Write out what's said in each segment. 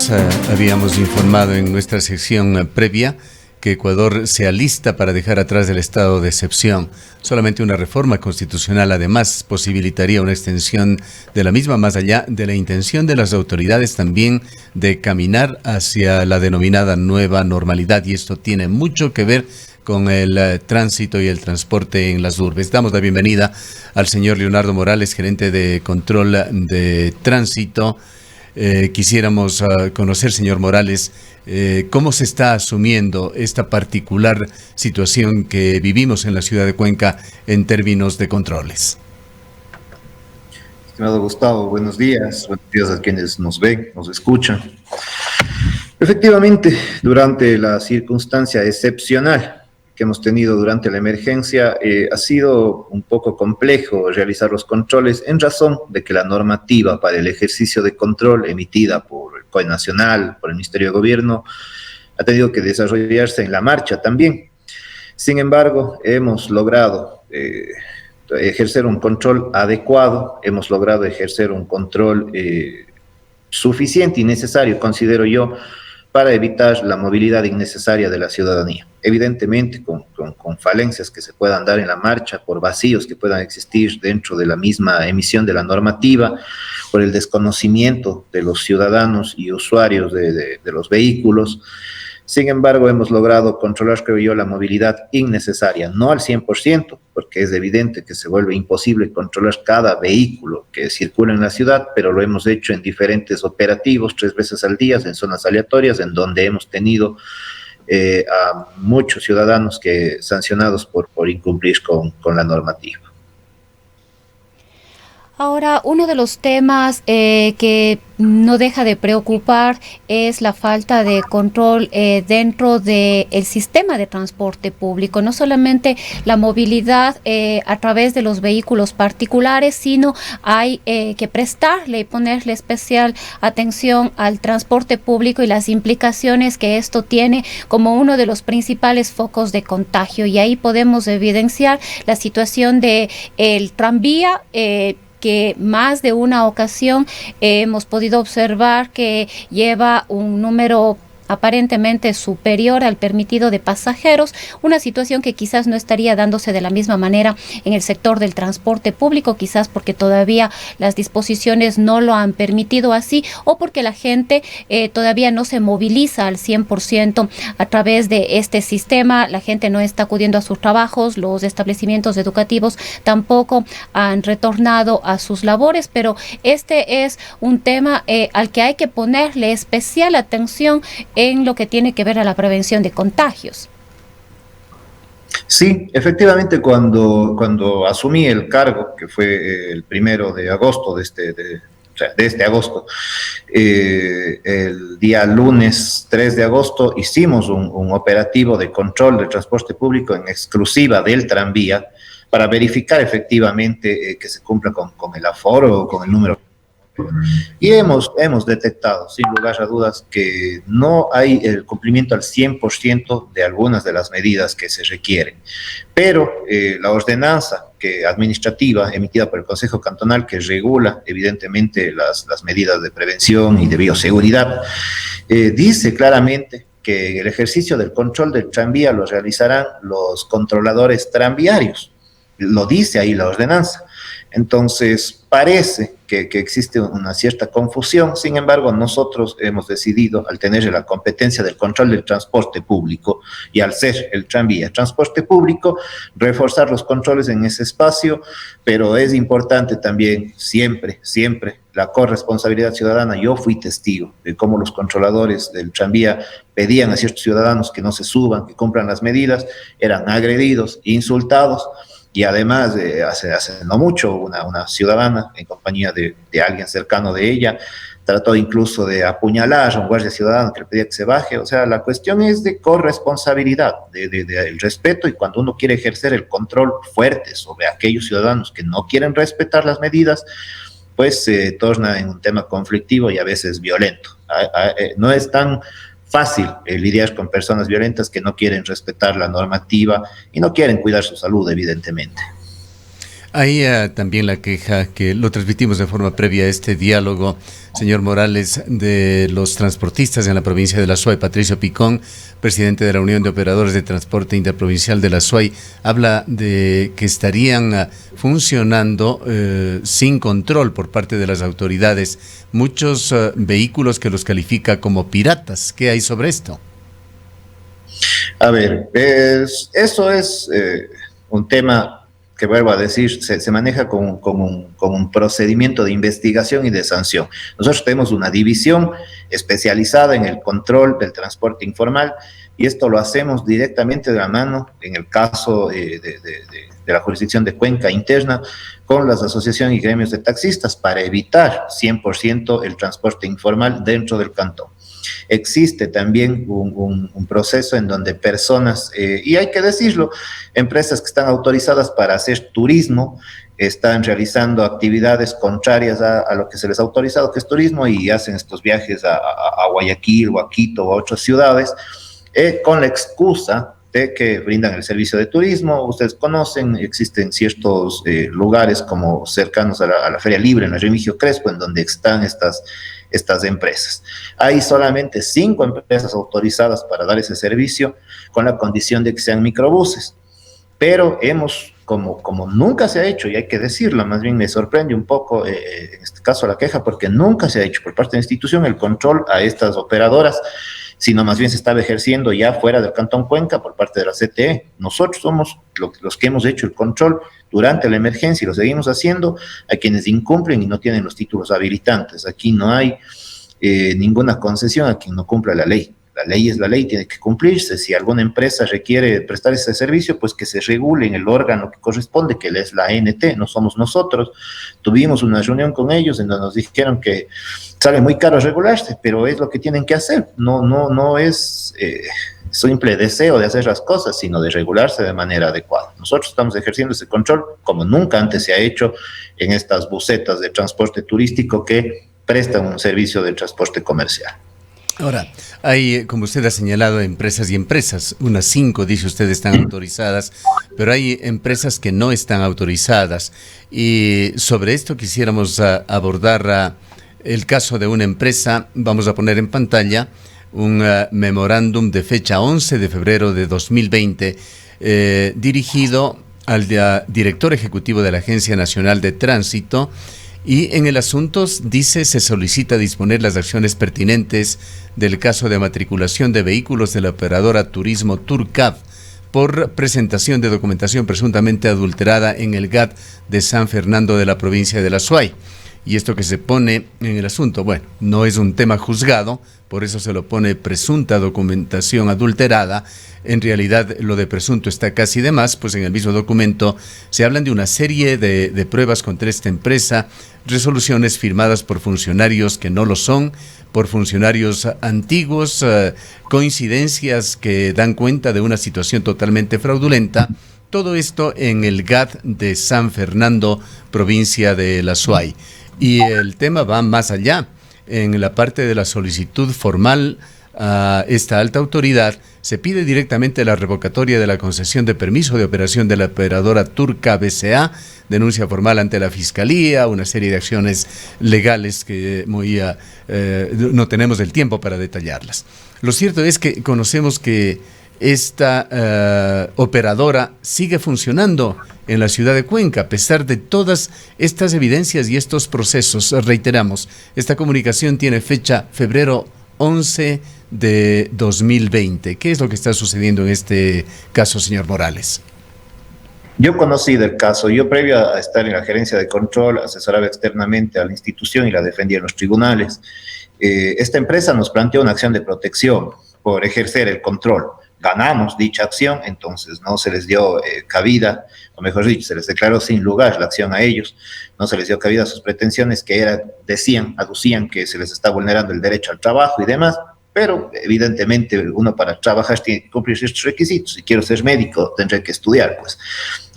días habíamos informado en nuestra sección previa que Ecuador se alista para dejar atrás el estado de excepción. Solamente una reforma constitucional, además, posibilitaría una extensión de la misma más allá de la intención de las autoridades también de caminar hacia la denominada nueva normalidad. Y esto tiene mucho que ver con el tránsito y el transporte en las urbes. Damos la bienvenida al señor Leonardo Morales, gerente de control de tránsito. Quisiéramos conocer, señor Morales, cómo se está asumiendo esta particular situación que vivimos en la ciudad de Cuenca en términos de controles. Estimado Gustavo, buenos días a quienes nos ven, nos escuchan. Efectivamente, durante la circunstancia excepcional que hemos tenido durante la emergencia, ha sido un poco complejo realizar los controles en razón de que la normativa para el ejercicio de control emitida por el COE Nacional, por el Ministerio de Gobierno, ha tenido que desarrollarse en la marcha también. Sin embargo, hemos logrado ejercer un control adecuado, hemos logrado ejercer un control suficiente y necesario, considero yo, para evitar la movilidad innecesaria de la ciudadanía. Evidentemente, con falencias que se puedan dar en la marcha, por vacíos que puedan existir dentro de la misma emisión de la normativa, por el desconocimiento de los ciudadanos y usuarios de los vehículos. Sin embargo, hemos logrado controlar, creo yo, la movilidad innecesaria, no al 100%, porque es evidente que se vuelve imposible controlar cada vehículo que circula en la ciudad, pero lo hemos hecho en diferentes operativos, 3 veces al día, en zonas aleatorias, en donde hemos tenido a muchos ciudadanos sancionados por incumplir con la normativa. Ahora, uno de los temas que no deja de preocupar es la falta de control dentro del sistema de transporte público. No solamente la movilidad a través de los vehículos particulares, sino hay que prestarle y ponerle especial atención al transporte público y las implicaciones que esto tiene como uno de los principales focos de contagio. Y ahí podemos evidenciar la situación de el tranvía, que más de una ocasión hemos podido observar que lleva un número aparentemente superior al permitido de pasajeros, una situación que quizás no estaría dándose de la misma manera en el sector del transporte público, quizás porque todavía las disposiciones no lo han permitido así, o porque la gente todavía no se moviliza al 100% a través de este sistema. La gente no está acudiendo a sus trabajos, los establecimientos educativos tampoco han retornado a sus labores, pero este es un tema al que hay que ponerle especial atención en lo que tiene que ver a la prevención de contagios. Sí, efectivamente, cuando asumí el cargo, que fue el 1 de agosto de este agosto, el día lunes 3 de agosto hicimos un operativo de control del transporte público en exclusiva del tranvía para verificar efectivamente que se cumpla con el aforo, con el número. Y hemos detectado, sin lugar a dudas, que no hay el cumplimiento al 100% de algunas de las medidas que se requieren. Pero la ordenanza administrativa emitida por el Consejo Cantonal, que regula evidentemente las medidas de prevención y de bioseguridad, dice claramente que el ejercicio del control del tranvía lo realizarán los controladores tranviarios. Lo dice ahí la ordenanza. Entonces, parece que existe una cierta confusión. Sin embargo, nosotros hemos decidido, al tener la competencia del control del transporte público y al ser el tranvía transporte público, reforzar los controles en ese espacio, pero es importante también siempre la corresponsabilidad ciudadana. Yo fui testigo de cómo los controladores del tranvía pedían a ciertos ciudadanos que no se suban, que cumplan las medidas, eran agredidos, insultados. Y además, hace no mucho, una ciudadana, en compañía de alguien cercano de ella, trató incluso de apuñalar a un guardia ciudadano que le pedía que se baje. O sea, la cuestión es de corresponsabilidad, del respeto, y cuando uno quiere ejercer el control fuerte sobre aquellos ciudadanos que no quieren respetar las medidas, pues se torna en un tema conflictivo y a veces violento. No es tan fácil lidiar con personas violentas que no quieren respetar la normativa y no quieren cuidar su salud, evidentemente. Hay también la queja que lo transmitimos de forma previa a este diálogo, señor Morales, de los transportistas en la provincia de la SUAY. Patricio Picón, presidente de la Unión de Operadores de Transporte Interprovincial de la SUAY, habla de que estarían funcionando sin control por parte de las autoridades muchos vehículos que los califica como piratas. ¿Qué hay sobre esto? A ver, eso es un tema que, vuelvo a decir, se maneja con un procedimiento de investigación y de sanción. Nosotros tenemos una división especializada en el control del transporte informal y esto lo hacemos directamente de la mano, en el caso de la jurisdicción de Cuenca interna, con las asociaciones y gremios de taxistas para evitar 100% el transporte informal dentro del cantón. Existe también un proceso en donde personas, y hay que decirlo, empresas que están autorizadas para hacer turismo, están realizando actividades contrarias a lo que se les ha autorizado, que es turismo, y hacen estos viajes a Guayaquil o a Quito o a otras ciudades, con la excusa de que brindan el servicio de turismo. Ustedes conocen, existen ciertos lugares como cercanos a la Feria Libre, en la Remigio Crespo, en donde están estas empresas. Hay solamente 5 empresas autorizadas para dar ese servicio, con la condición de que sean microbuses. Pero hemos, como nunca se ha hecho, y hay que decirlo, más bien me sorprende un poco, en este caso la queja, porque nunca se ha hecho por parte de la institución el control a estas operadoras, sino más bien se estaba ejerciendo ya fuera del Cantón Cuenca por parte de la CTE. Nosotros somos los que hemos hecho el control durante la emergencia y lo seguimos haciendo a quienes incumplen y no tienen los títulos habilitantes. Aquí no hay ninguna concesión a quien no cumpla la ley. La ley es la ley, tiene que cumplirse. Si alguna empresa requiere prestar ese servicio, pues que se regule en el órgano que corresponde, que es la ANT, no somos nosotros. Tuvimos una reunión con ellos en donde nos dijeron que sale muy caro regularse, pero es lo que tienen que hacer. No es simple deseo de hacer las cosas, sino de regularse de manera adecuada. Nosotros estamos ejerciendo ese control como nunca antes se ha hecho en estas busetas de transporte turístico que prestan un servicio de transporte comercial. Ahora, hay, como usted ha señalado, empresas y empresas. Unas 5, dice usted, están autorizadas, pero hay empresas que no están autorizadas. Y sobre esto quisiéramos abordar el caso de una empresa. Vamos a poner en pantalla un memorándum de fecha 11 de febrero de 2020, dirigido al director ejecutivo de la Agencia Nacional de Tránsito. Y en el asunto dice, se solicita disponer las acciones pertinentes del caso de matriculación de vehículos de la operadora Turismo Turcab por presentación de documentación presuntamente adulterada en el GAT de San Fernando de la provincia de la SUAY. Y esto que se pone en el asunto, bueno, no es un tema juzgado, por eso se lo pone presunta documentación adulterada. En realidad lo de presunto está casi de más, pues en el mismo documento se hablan de una serie de pruebas contra esta empresa, resoluciones firmadas por funcionarios que no lo son, por funcionarios antiguos, coincidencias que dan cuenta de una situación totalmente fraudulenta. Todo esto en el GAT de San Fernando, provincia de la SUAY. Y el tema va más allá. En la parte de la solicitud formal a esta alta autoridad se pide directamente la revocatoria de la concesión de permiso de operación de la operadora Turca BCA, denuncia formal ante la Fiscalía, una serie de acciones legales que no tenemos el tiempo para detallarlas. Lo cierto es que conocemos que esta operadora sigue funcionando en la ciudad de Cuenca, a pesar de todas estas evidencias y estos procesos. Reiteramos, esta comunicación tiene fecha febrero 11 de 2020. ¿Qué es lo que está sucediendo en este caso, señor Morales? Yo conocí del caso. Yo, previo a estar en la gerencia de control, asesoraba externamente a la institución y la defendía en los tribunales. Esta empresa nos planteó una acción de protección por ejercer el control. Ganamos dicha acción, entonces no se les dio cabida, o mejor dicho, se les declaró sin lugar la acción a ellos, no se les dio cabida a sus pretensiones que aducían que se les está vulnerando el derecho al trabajo y demás, pero evidentemente uno para trabajar tiene que cumplir ciertos requisitos. Si quiero ser médico, tendré que estudiar, pues.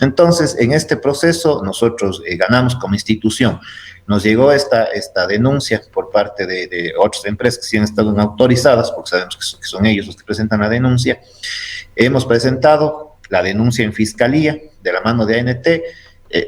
Entonces, en este proceso nosotros ganamos como institución. Nos llegó esta denuncia por parte de otras empresas que sí han estado autorizadas, porque sabemos que son ellos los que presentan la denuncia. Hemos presentado la denuncia en Fiscalía de la mano de ANT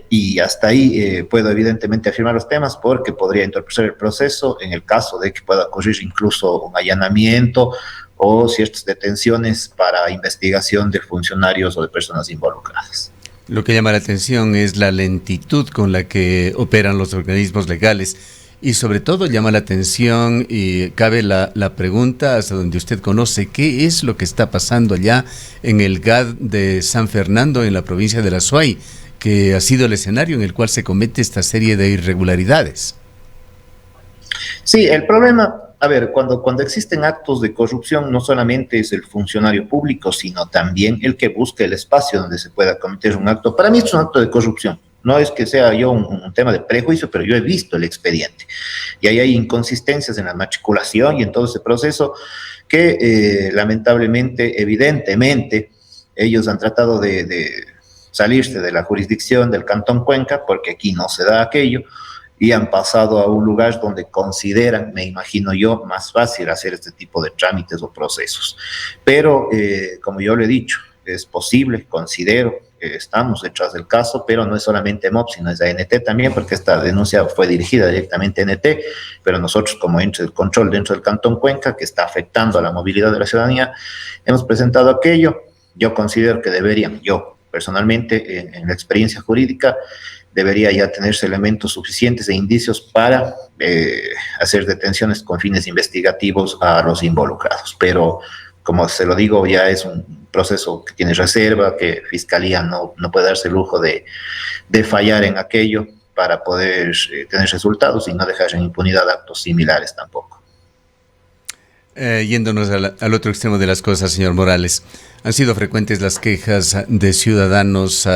Y hasta ahí puedo evidentemente afirmar los temas porque podría entorpecer el proceso en el caso de que pueda ocurrir incluso un allanamiento o ciertas detenciones para investigación de funcionarios o de personas involucradas. Lo que llama la atención es la lentitud con la que operan los organismos legales y sobre todo llama la atención y cabe la pregunta hasta donde usted conoce, ¿qué es lo que está pasando allá en el GAD de San Fernando en la provincia de La Suay, que ha sido el escenario en el cual se comete esta serie de irregularidades? Sí, el problema, a ver, cuando existen actos de corrupción, no solamente es el funcionario público, sino también el que busca el espacio donde se pueda cometer un acto. Para mí es un acto de corrupción. No es que sea yo un tema de prejuicio, pero yo he visto el expediente. Y ahí hay inconsistencias en la matriculación y en todo ese proceso que lamentablemente, evidentemente, ellos han tratado de salirse de la jurisdicción del Cantón Cuenca, porque aquí no se da aquello, y han pasado a un lugar donde consideran, me imagino yo, más fácil hacer este tipo de trámites o procesos. Pero, como yo le he dicho, es posible, considero, estamos detrás del caso, pero no es solamente MOP, sino es ANT también, porque esta denuncia fue dirigida directamente a ANT, pero nosotros como ente de control dentro del Cantón Cuenca, que está afectando a la movilidad de la ciudadanía, hemos presentado aquello. Yo considero que deberían, yo personalmente, en la experiencia jurídica, debería ya tenerse elementos suficientes e indicios para hacer detenciones con fines investigativos a los involucrados. Pero, como se lo digo, ya es un proceso que tiene reserva, que Fiscalía no puede darse el lujo de fallar en aquello para poder tener resultados y no dejar en impunidad actos similares tampoco. Yéndonos al otro extremo de las cosas, señor Morales, han sido frecuentes las quejas de ciudadanos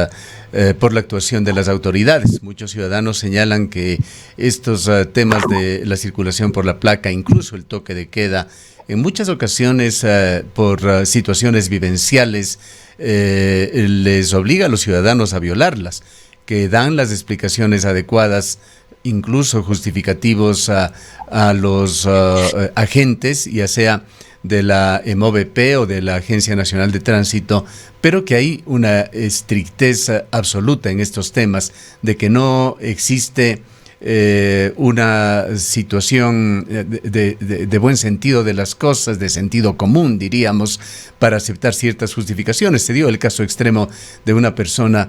por la actuación de las autoridades. Muchos ciudadanos señalan que estos temas de la circulación por la placa, incluso el toque de queda, en muchas ocasiones por situaciones vivenciales, les obliga a los ciudadanos a violarlas, que dan las explicaciones adecuadas, incluso justificativos a los agentes, ya sea de la MOVP o de la Agencia Nacional de Tránsito, pero que hay una estrictez absoluta en estos temas, de que no existe una situación de buen sentido de las cosas, de sentido común, diríamos, para aceptar ciertas justificaciones. Se dio el caso extremo de una persona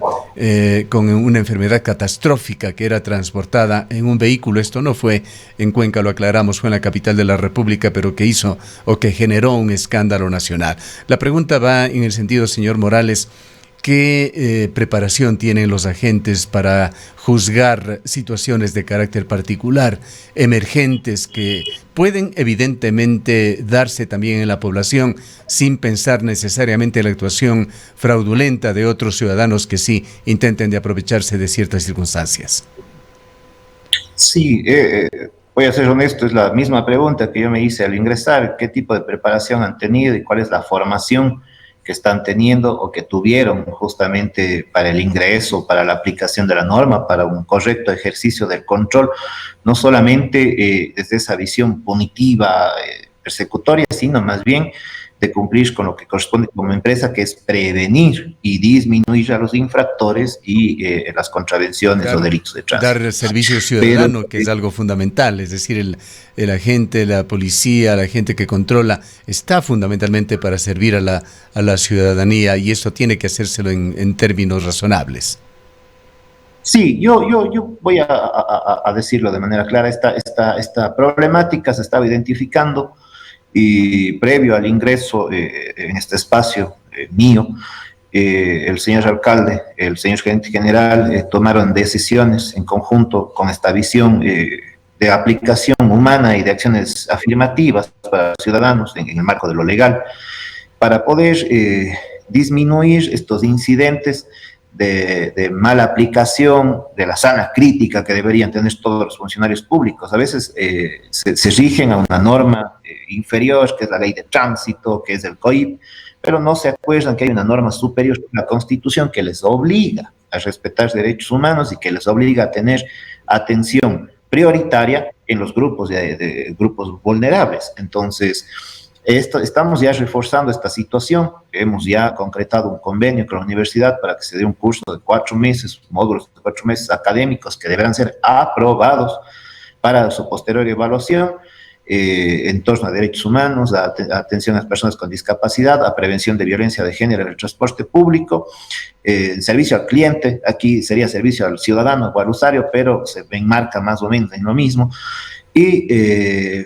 con una enfermedad catastrófica que era transportada en un vehículo. Esto no fue en Cuenca, lo aclaramos, fue en la capital de la República, pero que hizo o que generó un escándalo nacional. La pregunta va en el sentido, señor Morales, ¿qué preparación tienen los agentes para juzgar situaciones de carácter particular, emergentes, que pueden evidentemente darse también en la población sin pensar necesariamente en la actuación fraudulenta de otros ciudadanos que sí intenten de aprovecharse de ciertas circunstancias? Sí, voy a ser honesto, es la misma pregunta que yo me hice al ingresar: ¿qué tipo de preparación han tenido y cuál es la formación que están teniendo o que tuvieron justamente para el ingreso, para la aplicación de la norma, para un correcto ejercicio del control, no solamente desde esa visión punitiva, persecutoria, sino más bien de cumplir con lo que corresponde como empresa, que es prevenir y disminuir a los infractores y las contravenciones, claro, o delitos de tránsito. Dar servicio ciudadano, que es algo fundamental, es decir, el agente, la policía, la gente que controla, está fundamentalmente para servir a la ciudadanía, y eso tiene que hacérselo en términos razonables. Sí, yo voy a decirlo de manera clara. Esta problemática se estaba identificando y previo al ingreso en este espacio mío, el señor alcalde, el señor gerente general tomaron decisiones en conjunto con esta visión de aplicación humana y de acciones afirmativas para los ciudadanos en el marco de lo legal, para poder disminuir estos incidentes de mala aplicación, de la sana crítica que deberían tener todos los funcionarios públicos. A veces se rigen a una norma inferior, que es la ley de tránsito, que es el COIP, pero no se acuerdan que hay una norma superior, la Constitución, que les obliga a respetar derechos humanos y que les obliga a tener atención prioritaria en los grupos, grupos vulnerables. Entonces, Estamos ya reforzando esta situación, hemos ya concretado un convenio con la universidad para que se dé un curso de 4 meses, módulos de 4 meses académicos que deberán ser aprobados para su posterior evaluación, en torno a derechos humanos, a atención a las personas con discapacidad, a prevención de violencia de género en el transporte público, servicio al cliente, aquí sería servicio al ciudadano o al usuario, pero se enmarca más o menos en lo mismo, y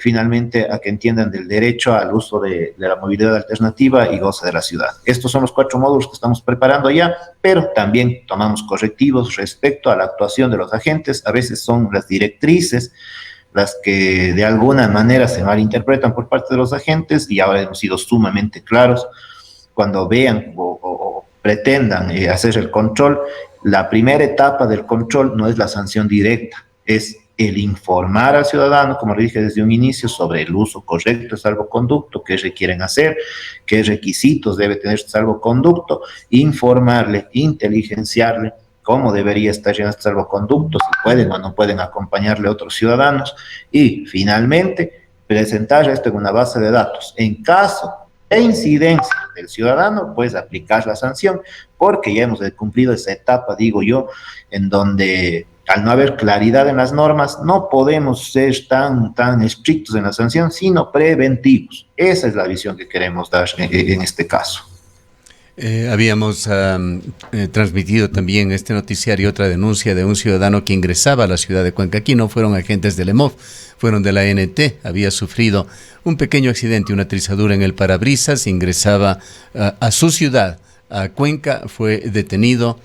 finalmente a que entiendan del derecho al uso de la movilidad alternativa y goce de la ciudad. Estos son los 4 módulos que estamos preparando ya, pero también tomamos correctivos respecto a la actuación de los agentes. A veces son las directrices las que de alguna manera se malinterpretan por parte de los agentes, y ahora hemos sido sumamente claros cuando vean o pretendan hacer el control. La primera etapa del control no es la sanción directa, es el informar al ciudadano, como le dije desde un inicio, sobre el uso correcto de salvoconducto, qué requieren hacer, qué requisitos debe tener este salvoconducto, informarle, inteligenciarle cómo debería estar en este salvoconducto, si pueden o no pueden acompañarle a otros ciudadanos, y finalmente presentar esto en una base de datos. En caso de incidencia del ciudadano, pues aplicar la sanción, porque ya hemos cumplido esa etapa, digo yo, en donde al no haber claridad en las normas, no podemos ser tan estrictos en la sanción, sino preventivos. Esa es la visión que queremos dar en este caso. Habíamos transmitido también este noticiario otra denuncia de un ciudadano que ingresaba a la ciudad de Cuenca. Aquí no fueron agentes del EMOV, fueron de la ANT. Había sufrido un pequeño accidente, una trizadura en el parabrisas, ingresaba a su ciudad, a Cuenca, fue detenido,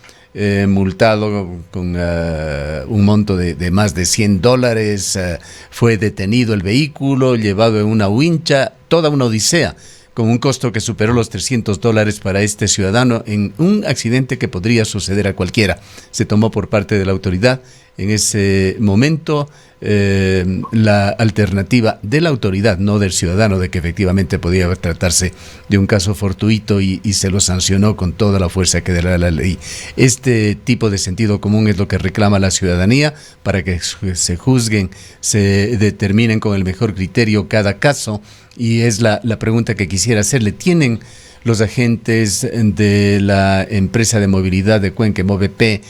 multado con un monto de más de $100, fue detenido el vehículo, llevado en una wincha, toda una odisea, con un costo que superó los $300 para este ciudadano en un accidente que podría suceder a cualquiera. Se tomó por parte de la autoridad en ese momento la alternativa de la autoridad, no del ciudadano, de que efectivamente podía tratarse de un caso fortuito, y se lo sancionó con toda la fuerza que dará la ley. Este tipo de sentido común es lo que reclama la ciudadanía, para que se juzguen, se determinen con el mejor criterio cada caso, y es la pregunta que quisiera hacerle. ¿Tienen los agentes de la empresa de movilidad de Cuenca, MOVP,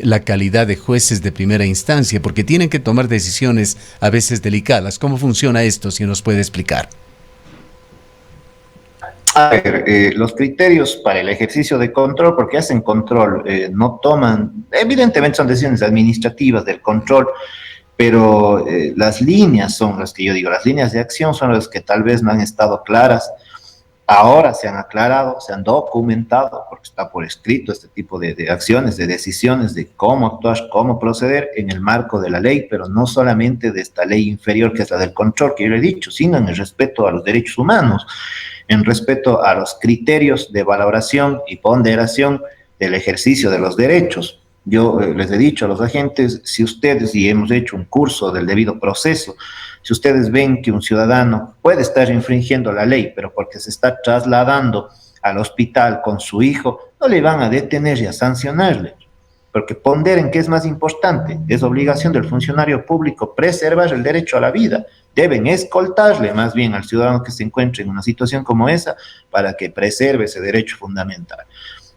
la calidad de jueces de primera instancia? Porque tienen que tomar decisiones a veces delicadas. ¿Cómo funciona esto, si nos puede explicar? A ver, los criterios para el ejercicio de control, porque hacen control, no toman, evidentemente son decisiones administrativas del control, pero las líneas son las que yo digo, las líneas de acción son las que tal vez no han estado claras. Ahora se han aclarado, se han documentado, porque está por escrito este tipo de acciones, de decisiones, de cómo actuar, cómo proceder en el marco de la ley, pero no solamente de esta ley inferior que es la del control, que yo le he dicho, sino en el respeto a los derechos humanos, en respeto a los criterios de valoración y ponderación del ejercicio de los derechos. Yo les he dicho a los agentes, si ustedes, y hemos hecho un curso del debido proceso, si ustedes ven que un ciudadano puede estar infringiendo la ley, pero porque se está trasladando al hospital con su hijo, no le van a detener y a sancionarle, porque ponderen qué es más importante. Es obligación del funcionario público preservar el derecho a la vida. Deben escoltarle más bien al ciudadano que se encuentre en una situación como esa para que preserve ese derecho fundamental.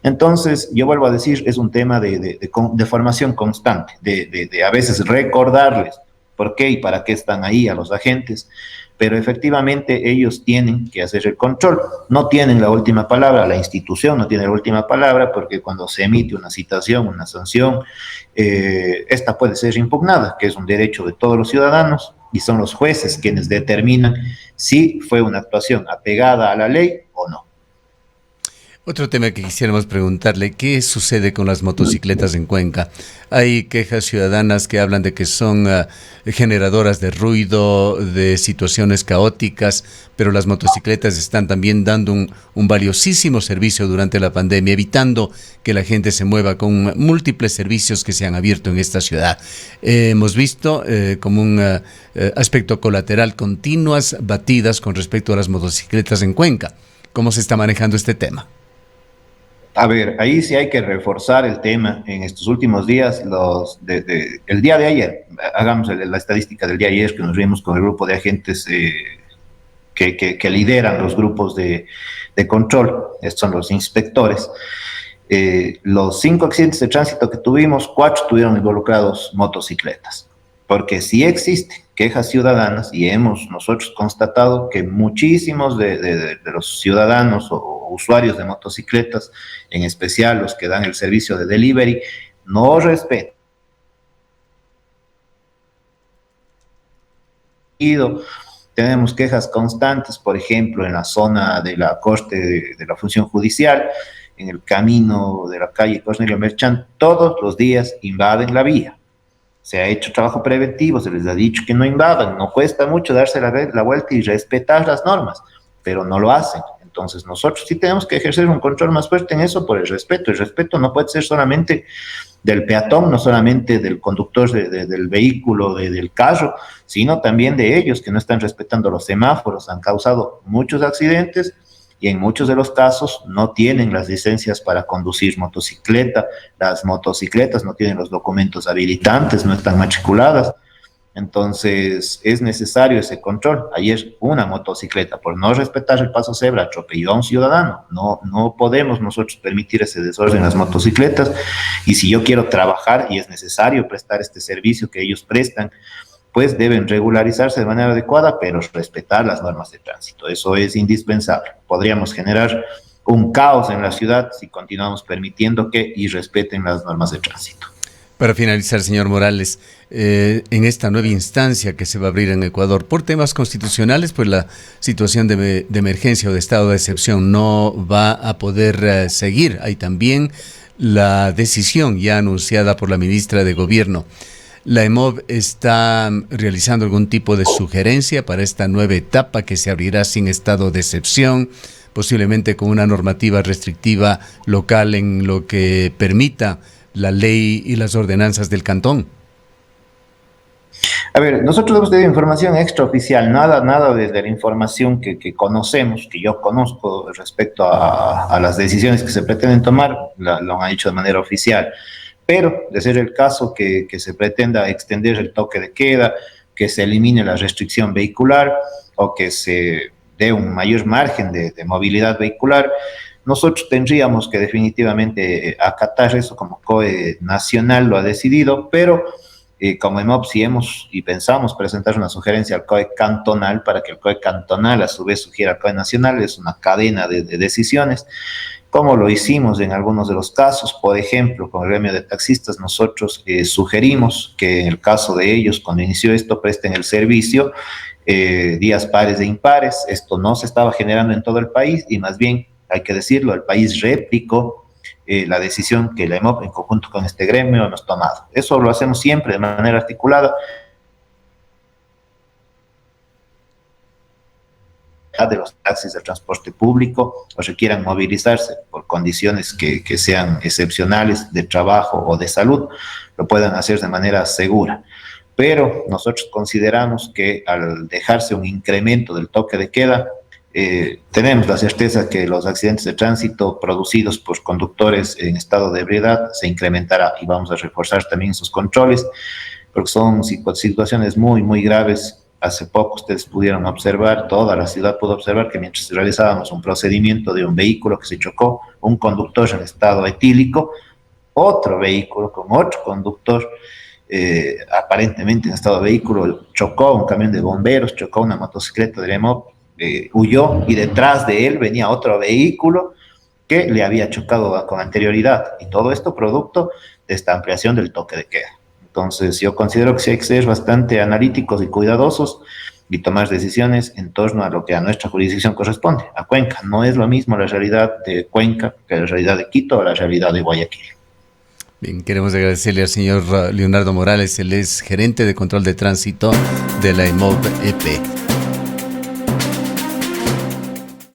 Entonces, yo vuelvo a decir, es un tema de formación constante, de a veces recordarles por qué y para qué están ahí a los agentes, pero efectivamente ellos tienen que hacer el control. No tienen la última palabra, la institución no tiene la última palabra, porque cuando se emite una citación, una sanción, esta puede ser impugnada, que es un derecho de todos los ciudadanos, y son los jueces quienes determinan si fue una actuación apegada a la ley o no. Otro tema que quisiéramos preguntarle, ¿qué sucede con las motocicletas en Cuenca? Hay quejas ciudadanas que hablan de que son generadoras de ruido, de situaciones caóticas, pero las motocicletas están también dando un valiosísimo servicio durante la pandemia, evitando que la gente se mueva con múltiples servicios que se han abierto en esta ciudad. Hemos visto como un aspecto colateral continuas batidas con respecto a las motocicletas en Cuenca. ¿Cómo se está manejando este tema? A ver, ahí sí hay que reforzar el tema. En estos últimos días, el día de ayer, hagamos la estadística del día de ayer, que nos vimos con el grupo de agentes que lideran los grupos de control, estos son los inspectores. Los 5 accidentes de tránsito que tuvimos, 4 tuvieron involucrados motocicletas, porque sí existen quejas ciudadanas y hemos nosotros constatado que muchísimos de los ciudadanos o usuarios de motocicletas, en especial los que dan el servicio de delivery, no respetan. Tenemos quejas constantes, por ejemplo, en la zona de la Corte de la Función Judicial, en el camino de la calle Cornelio Merchant, todos los días invaden la vía. Se ha hecho trabajo preventivo, se les ha dicho que no invadan, no cuesta mucho darse la vuelta y respetar las normas, pero no lo hacen. Entonces nosotros sí tenemos que ejercer un control más fuerte en eso por el respeto. El respeto no puede ser solamente del peatón, no solamente del conductor del vehículo, del carro, sino también de ellos que no están respetando los semáforos, han causado muchos accidentes y en muchos de los casos no tienen las licencias para conducir motocicleta, las motocicletas no tienen los documentos habilitantes, no están matriculadas. Entonces es necesario ese control. Ayer una motocicleta, por no respetar el paso cebra, atropelló a un ciudadano. No podemos nosotros permitir ese desorden en las motocicletas, y si yo quiero trabajar y es necesario prestar este servicio que ellos prestan, pues deben regularizarse de manera adecuada, pero respetar las normas de tránsito. Eso es indispensable. Podríamos generar un caos en la ciudad si continuamos permitiendo que irrespeten las normas de tránsito. Para finalizar, señor Morales, en esta nueva instancia que se va a abrir en Ecuador, por temas constitucionales, pues la situación de emergencia o de estado de excepción no va a poder seguir. Hay también la decisión ya anunciada por la ministra de Gobierno. ¿La EMOV está realizando algún tipo de sugerencia para esta nueva etapa que se abrirá sin estado de excepción, posiblemente con una normativa restrictiva local en lo que permita la ley y las ordenanzas del cantón? A ver, nosotros hemos tenido información extraoficial, nada desde la información que conocemos, que yo conozco respecto a las decisiones que se pretenden tomar, lo han hecho de manera oficial. Pero, de ser el caso que se pretenda extender el toque de queda, que se elimine la restricción vehicular o que se dé un mayor margen de movilidad vehicular, nosotros tendríamos que definitivamente acatar eso como COE nacional lo ha decidido, pero como EMOB sí hemos y pensamos presentar una sugerencia al COE cantonal para que el COE cantonal a su vez sugiera al COE nacional. Es una cadena de decisiones, como lo hicimos en algunos de los casos. Por ejemplo, con el gremio de taxistas nosotros sugerimos que en el caso de ellos, cuando inició esto, presten el servicio días pares e impares. Esto no se estaba generando en todo el país y más bien, hay que decirlo, el país replicó la decisión que la EMOP en conjunto con este gremio hemos tomado. Eso lo hacemos siempre de manera articulada. De los taxis del transporte público o requieran movilizarse por condiciones que sean excepcionales de trabajo o de salud, lo puedan hacer de manera segura. Pero nosotros consideramos que al dejarse un incremento del toque de queda, tenemos la certeza que los accidentes de tránsito producidos por conductores en estado de ebriedad se incrementará y vamos a reforzar también sus controles, porque son situaciones muy graves. Hace poco ustedes pudieron observar, toda la ciudad pudo observar que mientras realizábamos un procedimiento de un vehículo que se chocó, un conductor en estado etílico, otro vehículo con otro conductor aparentemente en estado de vehículo chocó un camión de bomberos, chocó una motocicleta de EMOP, huyó y detrás de él venía otro vehículo que le había chocado con anterioridad, y todo esto producto de esta ampliación del toque de queda. Entonces yo considero que sí hay que ser bastante analíticos y cuidadosos y tomar decisiones en torno a lo que a nuestra jurisdicción corresponde, a Cuenca. No es lo mismo la realidad de Cuenca que la realidad de Quito o la realidad de Guayaquil. Bien, queremos agradecerle al señor Leonardo Morales, él es gerente de control de tránsito de la EMOV EP.